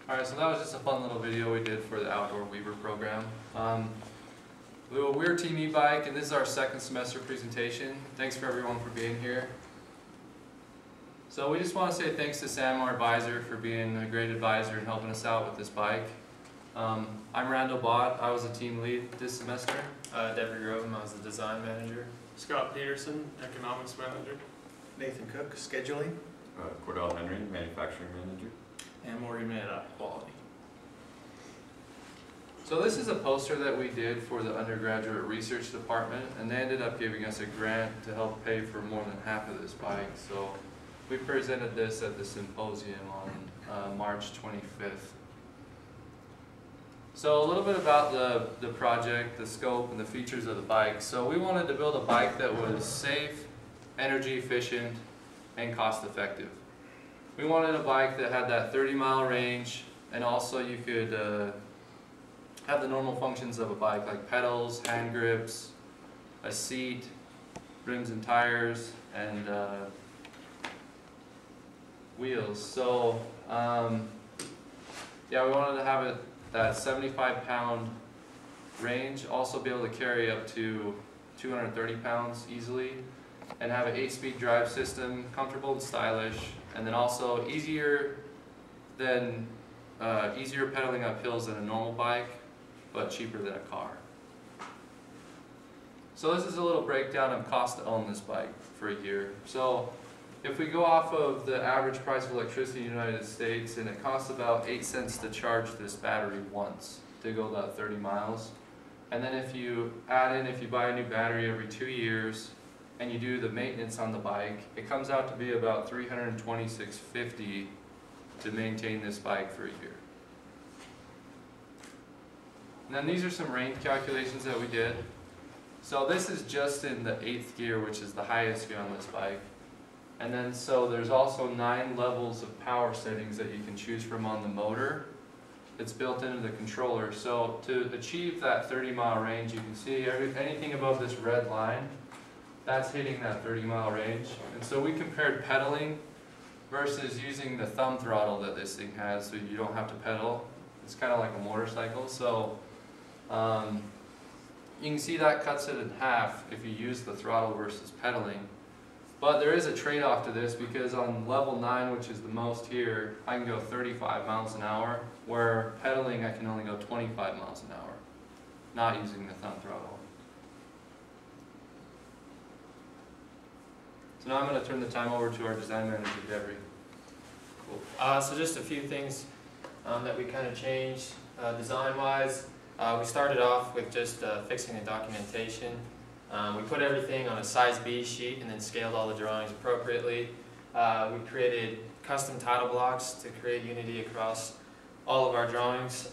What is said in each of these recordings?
Alright, so that was just a fun little video we did for the Outdoor Weaver program. We're Team E-Bike, and this is our second semester presentation. Thanks for everyone for being here. So we just want to say thanks to Sam, our advisor, for being a great advisor and helping us out with this bike. I'm Randall Bott. I was a team lead this semester. Deborah Grove, I was the design manager. Scott Peterson, economics manager. Nathan Cook, scheduling. Cordell Henry, manufacturing manager. And Morgan Mann, quality. So this is a poster that we did for the undergraduate research department, and they ended up giving us a grant to help pay for more than half of this bike. So we presented this at the symposium on March 25th. So a little bit about the project, the scope, and the features of the bike. So we wanted to build a bike that was safe, energy efficient, and cost effective. We wanted a bike that had that 30-mile range, and also you could have the normal functions of a bike, like pedals, hand grips, a seat, rims and tires, and wheels. So yeah, we wanted to have it that 75-pound range, also be able to carry up to 230 pounds easily, and have an 8-speed drive system, comfortable and stylish, and then also easier pedaling up hills than a normal bike, but cheaper than a car. So this is a little breakdown of cost to own this bike for a year. So if we go off of the average price of electricity in the United States, and it costs about 8 cents to charge this battery once to go that 30 miles. And then if you add in, if you buy a new battery every 2 years, and you do the maintenance on the bike, it comes out to be about $326.50 to maintain this bike for a year. And then these are some range calculations that we did. So this is just in the 8th gear, which is the highest gear on this bike. And then so there's also 9 levels of power settings that you can choose from on the motor. It's built into the controller. So to achieve that 30-mile range, you can see anything above this red line, that's hitting that 30-mile range. And so we compared pedaling versus using the thumb throttle that this thing has, so you don't have to pedal. It's kind of like a motorcycle. So you can see that cuts it in half if you use the throttle versus pedaling. But there is a trade-off to this, because on level 9, which is the most here, I can go 35 miles an hour, where pedaling I can only go 25 miles an hour, not using the thumb throttle. So now I'm going to turn the time over to our design manager, Deborah. Cool. So just a few things that we kind of changed design-wise. We started off with just fixing the documentation. We put everything on a size B sheet and then scaled all the drawings appropriately. We created custom title blocks to create unity across all of our drawings.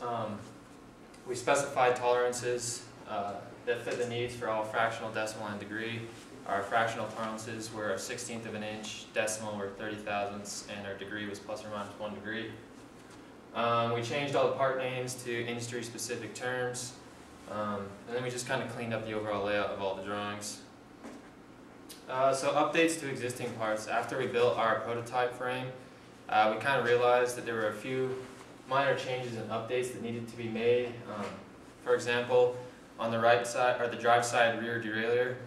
We specified tolerances that fit the needs for all fractional, decimal, and degree. Our fractional tolerances were a 1/16 of an inch, decimal were 30 thousandths, and our degree was plus or minus 1 degree. We changed all the part names to industry-specific terms, and then we just kind of cleaned up the overall layout of all the drawings. So updates to existing parts. After we built our prototype frame, we kind of realized that there were a few minor changes and updates that needed to be made. For example, on the right side, or the drive side rear derailleur,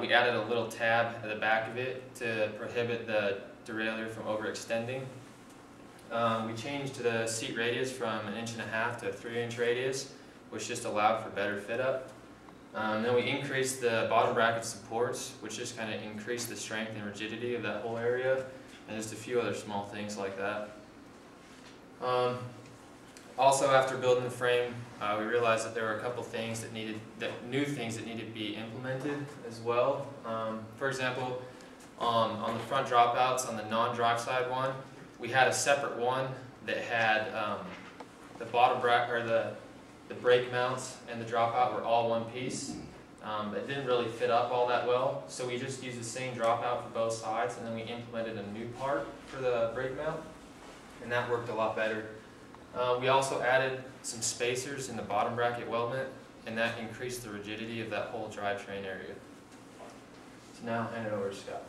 we added a little tab at the back of it to prohibit the derailleur from overextending. We changed the seat radius from 1.5 inches to a 3-inch radius, which just allowed for better fit up. Then we increased the bottom bracket supports, which just kind of increased the strength and rigidity of that whole area, and just a few other small things like that. Also, after building the frame, we realized that there were a couple things new things that needed to be implemented as well. For example, On the front dropouts, on the non-drive side one, we had a separate one that had the bottom or the brake mounts and the dropout were all one piece. It didn't really fit up all that well, so we just used the same dropout for both sides, and then we implemented a new part for the brake mount, and that worked a lot better. We also added some spacers in the bottom bracket weldment, and that increased the rigidity of that whole drivetrain area. So now I'll hand it over to Scott.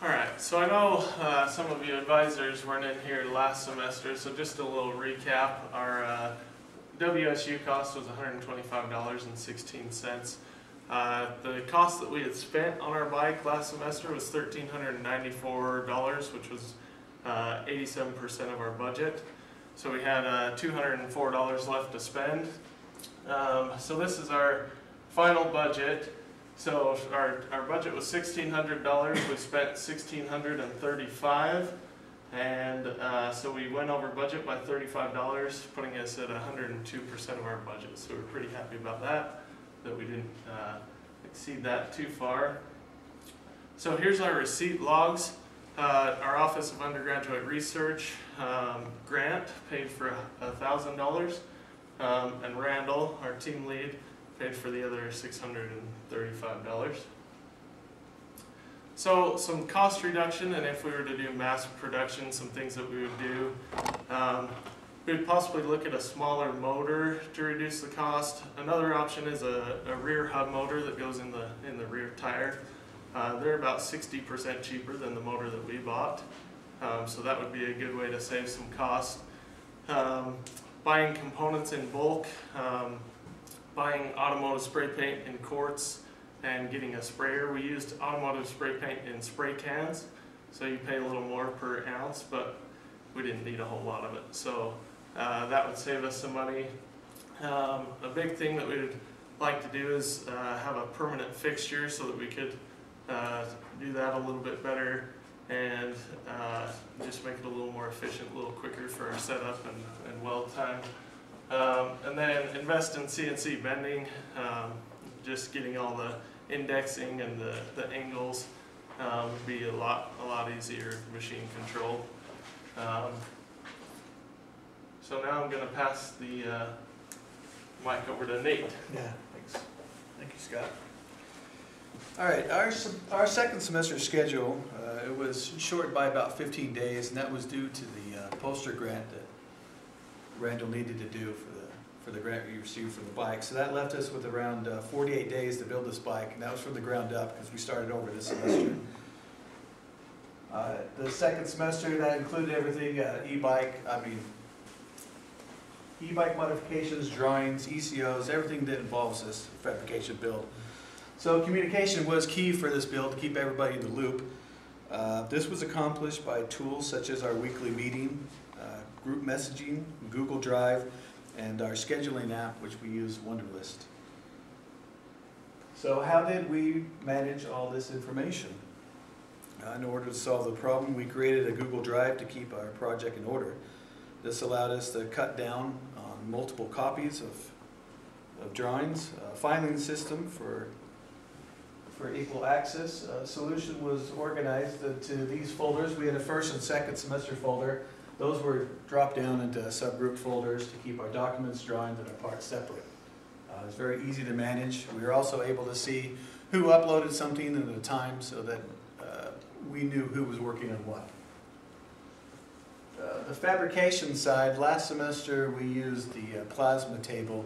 Alright, so I know some of you advisors weren't in here last semester, so just a little recap. Our WSU cost was $125.16. The cost that we had spent on our bike last semester was $1,394, which was 87% of our budget. So we had $204 left to spend. So this is our final budget. So our budget was $1,600. We spent $1,635, and so we went over budget by $35, putting us at 102% of our budget. So we're pretty happy about that we didn't exceed that too far. So here's our receipt logs. Our Office of Undergraduate Research grant paid for $1,000, and Randall, our team lead, paid for the other $635. So some cost reduction, and if we were to do mass production, some things that we would do. We would possibly look at a smaller motor to reduce the cost. Another option is a rear hub motor that goes in the rear tire. They're about 60% cheaper than the motor that we bought. So that would be a good way to save some cost. Buying components in bulk, buying automotive spray paint in quarts, and getting a sprayer. We used automotive spray paint in spray cans, so you pay a little more per ounce, but we didn't need a whole lot of it. So that would save us some money. A big thing that we would like to do is have a permanent fixture so that we could do that a little bit better and just make it a little more efficient, a little quicker for our setup and weld time. And then invest in CNC bending, just getting all the indexing and the angles would be a lot easier machine control. So now I'm going to pass the mic over to Nate. Yeah, thanks. Thank you, Scott. All right, our second semester schedule, it was shortened by about 15 days, and that was due to the poster grant that Randall needed to do for the grant we received for the bike. So that left us with around 48 days to build this bike, and that was from the ground up because we started over this semester. The second semester, that included everything, e-bike modifications, drawings, ECOs, everything that involves this fabrication build. So communication was key for this build to keep everybody in the loop. This was accomplished by tools such as our weekly meeting, group messaging, Google Drive, and our scheduling app, which we use, Wunderlist. So how did we manage all this information? In order to solve the problem, we created a Google Drive to keep our project in order. This allowed us to cut down on multiple copies of drawings, a filing system for equal access. Solution was organized to these folders. We had a first and second semester folder. Those were dropped down into subgroup folders to keep our documents, drawings, and our parts separate. It was very easy to manage. We were also able to see who uploaded something at a time so that we knew who was working on what. The fabrication side, last semester we used the plasma table,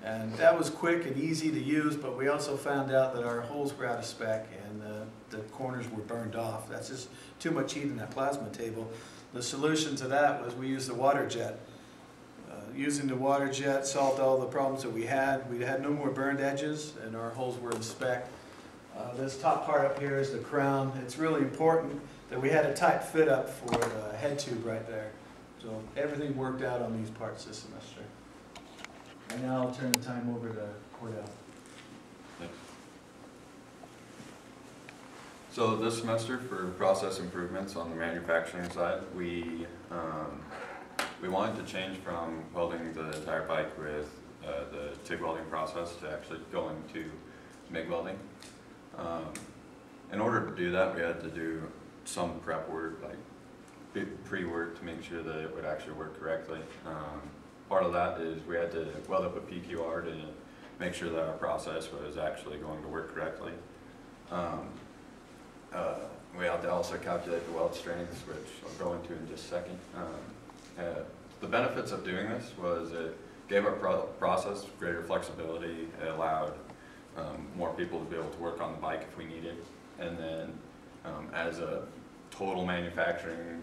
and that was quick and easy to use, but we also found out that our holes were out of spec and the corners were burned off. That's just too much heat in that plasma table. The solution to that was we used the water jet. Using the water jet solved all the problems that we had. We had no more burned edges and our holes were in spec. This top part up here is the crown. It's really important that we had a tight fit up for the head tube right there. So everything worked out on these parts this semester. And now I'll turn the time over to Cordell. Thanks. So this semester for process improvements on the manufacturing side, we wanted to change from welding the entire bike with the TIG welding process to actually going to MIG welding. to do that, we had to do some prep work, like pre-work to make sure that it would actually work correctly. Part of that is we had to weld up a PQR to make sure that our process was actually going to work correctly. We had to also calculate the weld strengths, which I'll go into in just a second. The benefits of doing this was it gave our process greater flexibility. It allowed more people to be able to work on the bike if we needed. And then as a total manufacturing,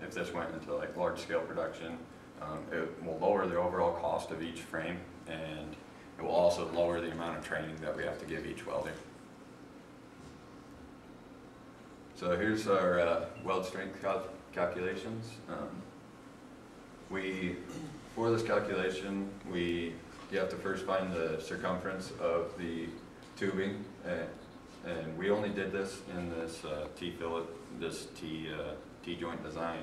if this went into like large scale production, it will lower the overall cost of each frame, and it will also lower the amount of training that we have to give each welder. So here's our weld strength calculations. For this calculation, you have to first find the circumference of the tubing, and we only did this in this T-fillet, this T-joint design,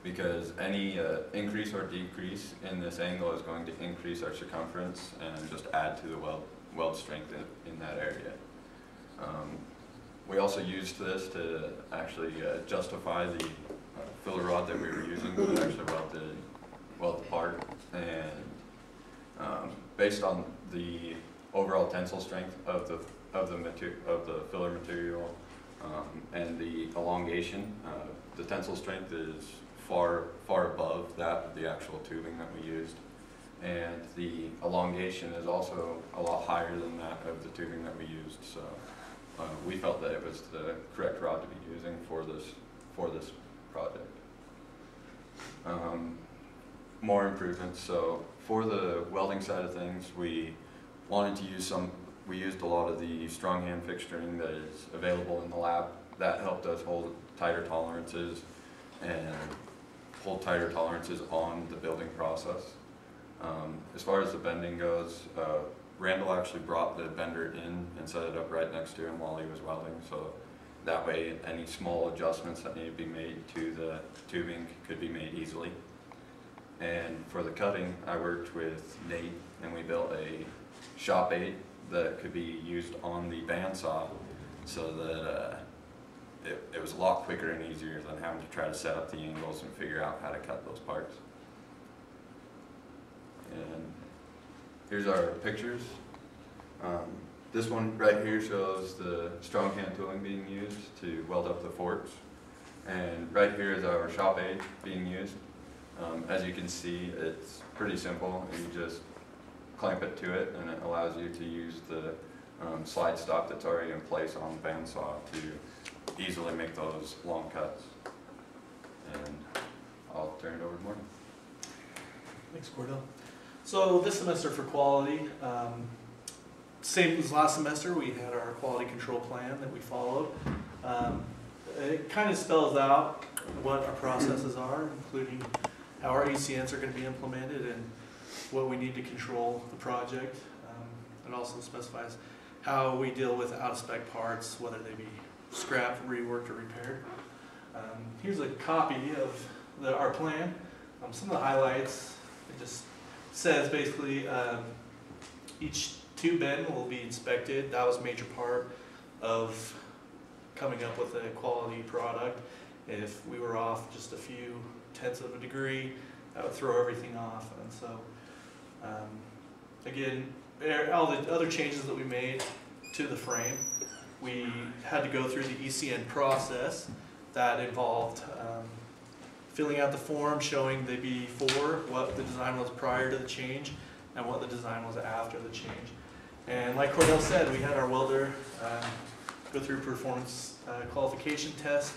because any increase or decrease in this angle is going to increase our circumference and just add to the weld strength in that area. We also used this to actually justify the filler rod that we were using to actually weld the part, and based on the overall tensile strength of the filler material and the elongation, the tensile strength is far above that of the actual tubing that we used, and the elongation is also a lot higher than that of the tubing that we used. So we felt that it was the correct rod to be using for this project. More improvements. So for the welding side of things, we wanted to use we used a lot of the strong hand fixturing that is available in the lab. That helped us hold tighter tolerances on the building process. As far as the bending goes, Randall actually brought the bender in and set it up right next to him while he was welding, so that way any small adjustments that need to be made to the tubing could be made easily. And for the cutting, I worked with Nate, and we built a shop aid that could be used on the bandsaw, so that it was a lot quicker and easier than having to try to set up the angles and figure out how to cut those parts. And here's our pictures. This one right here shows the strong hand tooling being used to weld up the forks. And right here is our shop aid being used. As you can see, it's pretty simple. You just clamp it to it, and it allows you to use the slide stop that's already in place on the bandsaw to easily make those long cuts. And I'll turn it over to Morgan. Thanks, Gordo. So this semester for quality, same as last semester, we had our quality control plan that we followed. It kind of spells out what our processes are, including how our ECNs are going to be implemented and what we need to control the project. It also specifies how we deal with out-of-spec parts, whether they be scrapped, reworked, or repaired. Here's a copy of our plan. Some of the highlights, it just says basically each tube bend will be inspected. That was a major part of coming up with a quality product. If we were off just a few tenths of a degree, that would throw everything off. And so, again, all the other changes that we made to the frame, we had to go through the ECN process that involved filling out the form showing the before, what the design was prior to the change, and what the design was after the change. And like Cordell said, we had our welder go through performance qualification test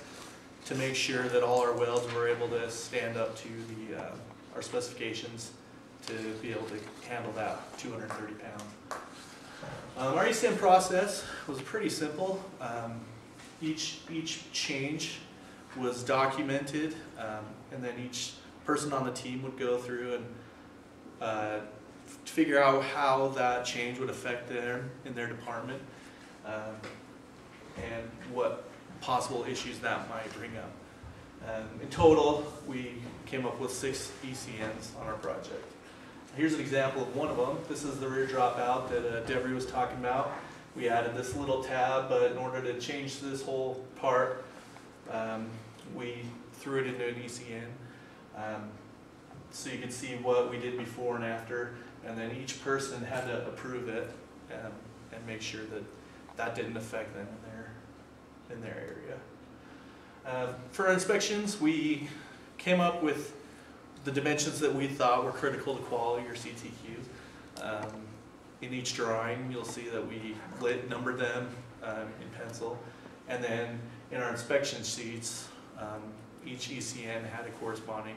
to make sure that all our welds were able to stand up to our specifications to be able to handle that 230 pounds. Our ECN process was pretty simple. Each change was documented, and then each person on the team would go through and figure out how that change would affect them in their department, and what possible issues that might bring up. In total, we came up with 6 ECNs on our project. Here's an example of one of them. This is the rear dropout that Deborah was talking about. we added this little tab, but in order to change this whole part, we threw it into an ECN. So you can see what we did before and after, and then each person had to approve it and make sure that that didn't affect them in their area. For our inspections, we came up with the dimensions that we thought were critical to quality, or CTQs. In each drawing, you'll see that we numbered them in pencil, and then in our inspection sheets, each ECN had a corresponding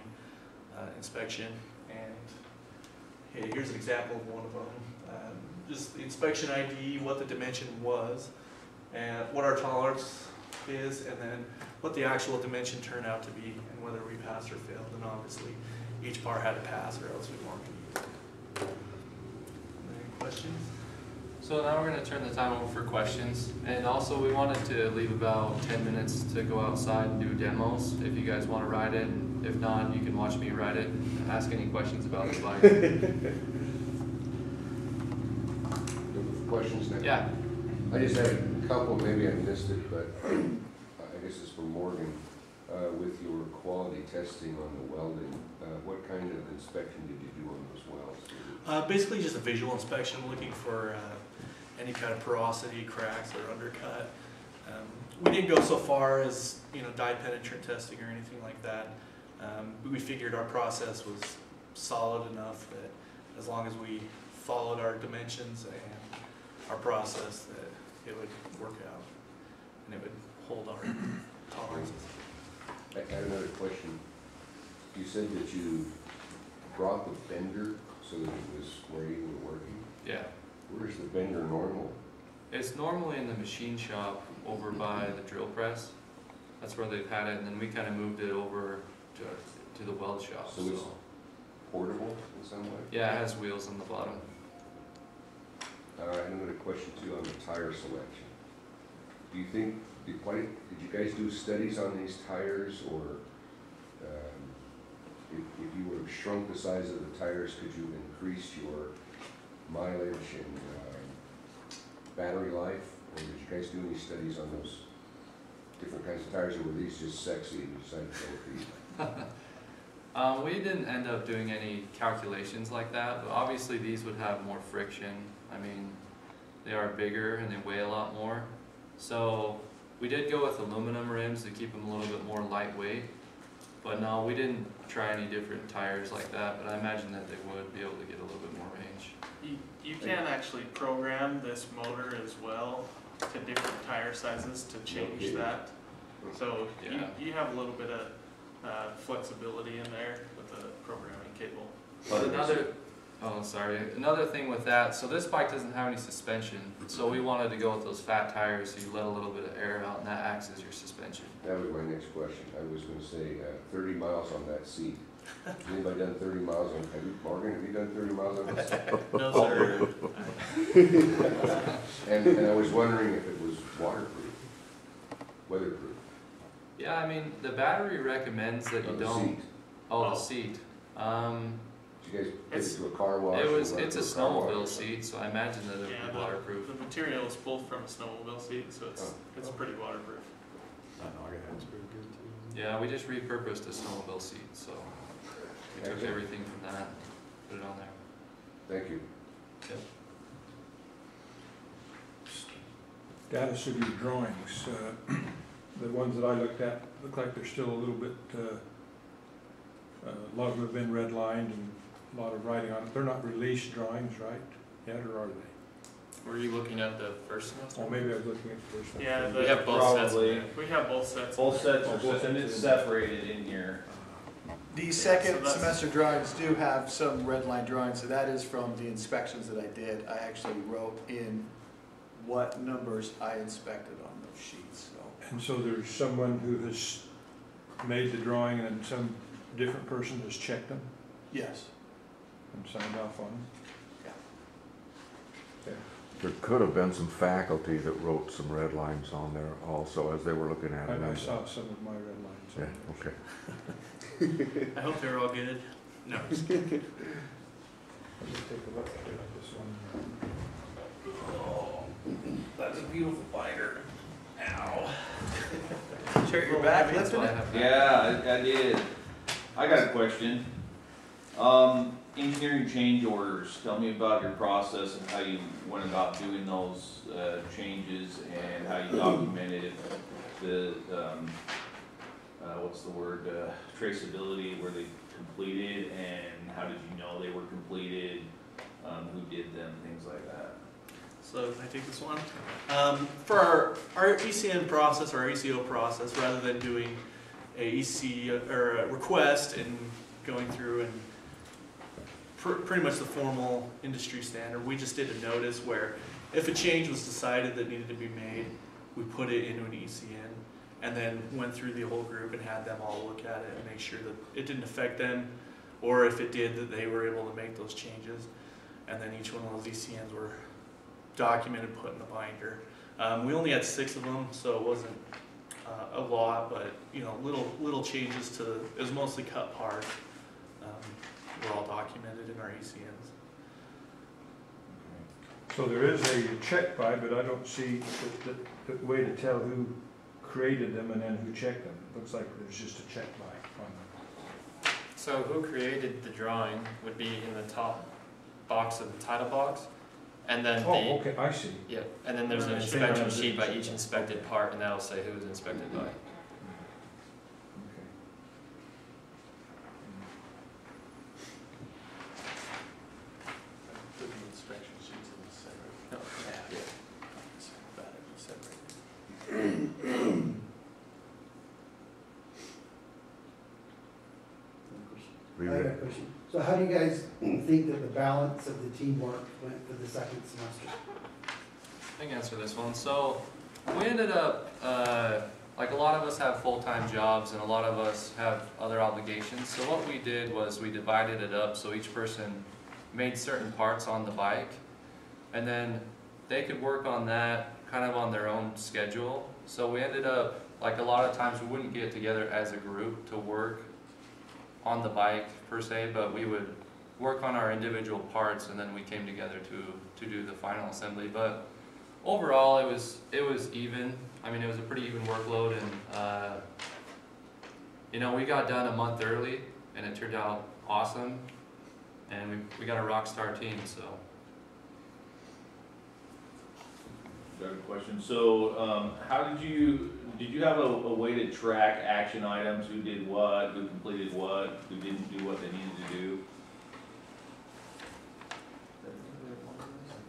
inspection. And here's an example of one of them. Just the inspection ID, what the dimension was, and what our tolerance is, and then what the actual dimension turned out to be, and whether we passed or failed. And obviously, each part had to pass, or else we weren't going to use it. Any questions? So now we're going to turn the time over for questions, and also we wanted to leave about 10 minutes to go outside and do demos if you guys want to ride it. And if not, you can watch me ride it and ask any questions about the bike. Questions now? Yeah. I just had a couple, maybe I missed it, but I guess it's for Morgan. With your quality testing on the welding, what kind of inspection did you do on those welds? Basically just a visual inspection, looking for any kind of porosity, cracks, or undercut. We didn't go so far as dye penetrant testing or anything like that. We figured our process was solid enough that as long as we followed our dimensions and our process, that it would work out and it would hold our tolerances. I had another question. You said that you brought the bender so that it was where you were working. Yeah. Where's the bender normal? It's normally in the machine shop over by the drill press. That's where they've had it, and then we kind of moved it over to the weld shop. So it's portable in some way? Yeah, it has wheels on the bottom. I have another question too on the tire selection. Do you think, did you guys do studies on these tires, or if you would have shrunk the size of the tires, could you increase your mileage and battery life? Or did you guys do any studies on those different kinds of tires, or were these just sexy and you decided to go with these? We didn't end up doing any calculations like that, but obviously these would have more friction. I mean, they are bigger and they weigh a lot more. So we did go with aluminum rims to keep them a little bit more lightweight. But no, we didn't try any different tires like that, but I imagine that they would be able to get a little bit more range. You can actually program this motor as well to different tire sizes to change Okay. that. So Yeah. you have a little bit of flexibility in there with the programming cable. Another thing with that, so this bike doesn't have any suspension, so we wanted to go with those fat tires so you let a little bit of air out and that acts as your suspension. That was my next question. I was going to say 30 miles on that seat. Has anybody done 30 miles on, Morgan, have you done 30 miles on that seat? No, sir. And I was wondering if it was waterproof, weatherproof. Yeah, I mean, the battery recommends that you On the don't. seat. Oh, the Oh. seat. Did you guys put It's- it to a car wash? It's a snowmobile seat, so I imagine that it Yeah, would be waterproof. the material is pulled from a snowmobile seat, so it's pretty waterproof. Yeah, we just repurposed a snowmobile seat, so we took Okay. everything from that, put it on there. Thank you. Status of your drawings, the ones that I looked at look like they're still a little bit, a lot of them have been redlined and a lot of writing on it. They're not released drawings, right, yet, or are they? Were you looking at the first semester? Or maybe I was looking at the first one. Yeah, We have both sets. Probably. We have both sets. Both sets Oh, are, both and sets it's in. separated in here. The so second that's- semester drawings do have some red line drawings, so that is from the inspections that I did. I actually wrote in what numbers I inspected on those sheets, so. And so there's someone who has made the drawing and then some different person has checked them Yes. and signed off on them? There could have been some faculty that wrote some red lines on there also as they were looking at it. And I saw some of my red lines. on Yeah, there. okay. I hope they're all good. No, just kidding. Let me take a look at this one. That's a beautiful binder. Ow. Check your back That's lifting what I it? have. Yeah, I did. I got a question. Engineering change orders, tell me about your process and how you went about doing those, changes and how you documented the, what's the word, traceability, were they completed and how did you know they were completed? Who did them, things like that? So can I take this one? For our ECN process or our ECO process, rather than doing a EC or a request and going through and pretty much the formal industry standard, we just did a notice where if a change was decided that needed to be made, we put it into an ECN and then went through the whole group and had them all look at it and make sure that it didn't affect them, or if it did, that they were able to make those changes. And then each one of those ECNs were documented, put in the binder. We only had 6 of them, so it wasn't a lot, but little changes to, it was mostly cut parts. Were all documented in our ECNs. So there is a check by, but I don't see the way to tell who created them and then who checked them. Looks like there's just a check by on them. So who created the drawing would be in the top box of the title box, and then Oh, okay, I see. yeah, and then there's an Okay. inspection sheet by each inspected part, and that'll say who was inspected by. Okay. Put the inspection sheets in the center. Oh, yeah. Leave I got it. a question. So how do you guys think that the balance of the teamwork went for the second semester? I can answer this one. So we ended up, like a lot of us have full-time jobs and a lot of us have other obligations. So what we did was we divided it up so each person made certain parts on the bike, and then they could work on that kind of on their own schedule. So we ended up, like a lot of times we wouldn't get together as a group to work on the bike per se, but we would work on our individual parts and then we came together to do the final assembly. But overall it was even. I mean, it was a pretty even workload, and we got done a month early and it turned out awesome, and we got a rock star team. So Got a question. So, how did you have a way to track action items? Who did what? Who completed what? Who didn't do what they needed to do?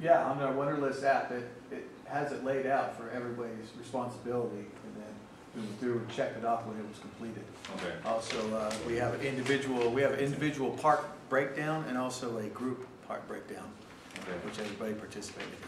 Yeah, on our Wonderlist app, it has it laid out for everybody's responsibility, and then we went through and checked it off when it was completed. Okay. Also, we have an individual part breakdown and also a group part breakdown, Okay. which everybody participated in.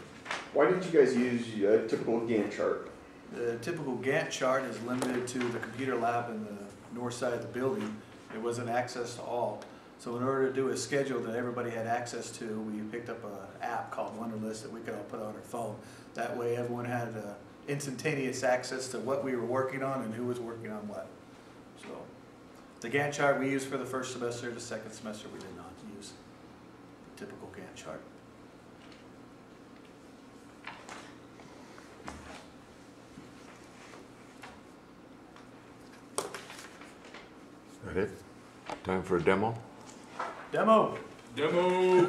Why didn't you guys use a typical Gantt chart? The typical Gantt chart is limited to the computer lab in the north side of the building. It wasn't access to all. So in order to do a schedule that everybody had access to, we picked up an app called Wonderlist that we could all put on our phone. That way everyone had instantaneous access to what we were working on and who was working on what. So the Gantt chart we used for the first semester. The second semester we did not use the typical Gantt chart. That it? Time for a demo? Demo! Demo!